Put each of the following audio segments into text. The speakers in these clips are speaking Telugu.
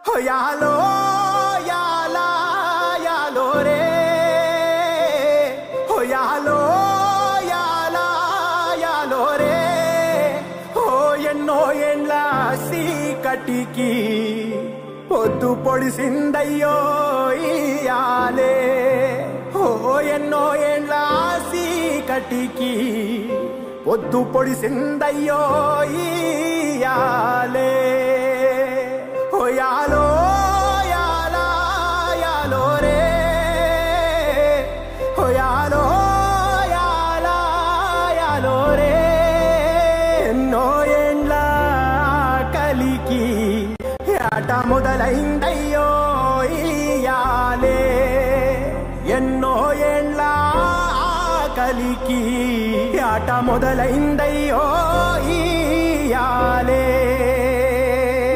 हो यालो याला यालो रे हो यालो याला यालो रे हो ఎన్నో ఏండ్ల సీకటికి పొద్దు పొడిసిందయ్యో ఇయాలే ఓ ఎన్నో ఏండ్ల సీకటికి పొద్దు పొడిసిందయ్యో ఇయాలే ఓ యాలో యాలా యాలో రే ఓ యాలో యాలా యాలో రే ఎన్నో ఏండ్ల కలికి ఆట మొదలైందయ్యో ఇయాలే ఎన్నో ఏండ్ల కలికి ఆట మొదలైందయ్యో ఇయాలే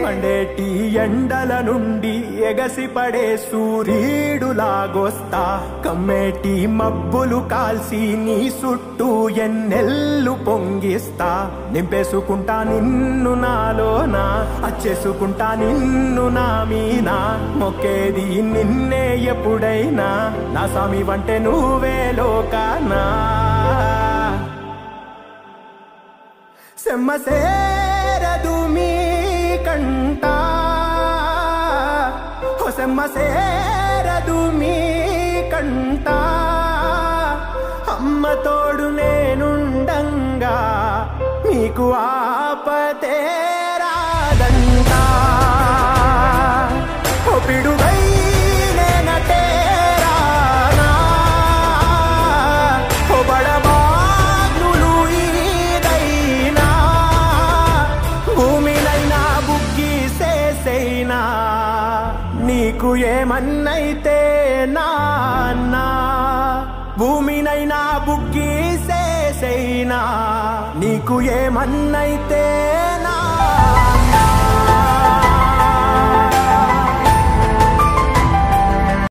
మండేటి ఎండల నుండి ఎగసిపడే సూర్యుడులాగొస్తా కమ్మేటి మబ్బులు కాల్సి నీ చుట్టూ ఎన్నెల్లు పొంగిస్తా నింపేసుకుంటా నిన్ను నాలోనా అచ్చేసుకుంటా నిన్ను నా మీనా మొక్కేది నిన్నే ఎప్పుడైనా నా స్వామి వంటే నువ్వే లోకానా సెమ్మసేరదు మీ కంట సెమ్మసేరదు మీ కంట అమ్మ తోడు నేనుండంగా మీకు ఆపతే రాదంట పిడుగై నేనటేరానా బడబాగ్నులు ఈదైనా భూమినైనా బుగ్గి సేసైనా నీకు ఏమన్నైతే నాన్నా భూమినైనా బుగ్గి సేసైనా నీకు ఏమన్నైతే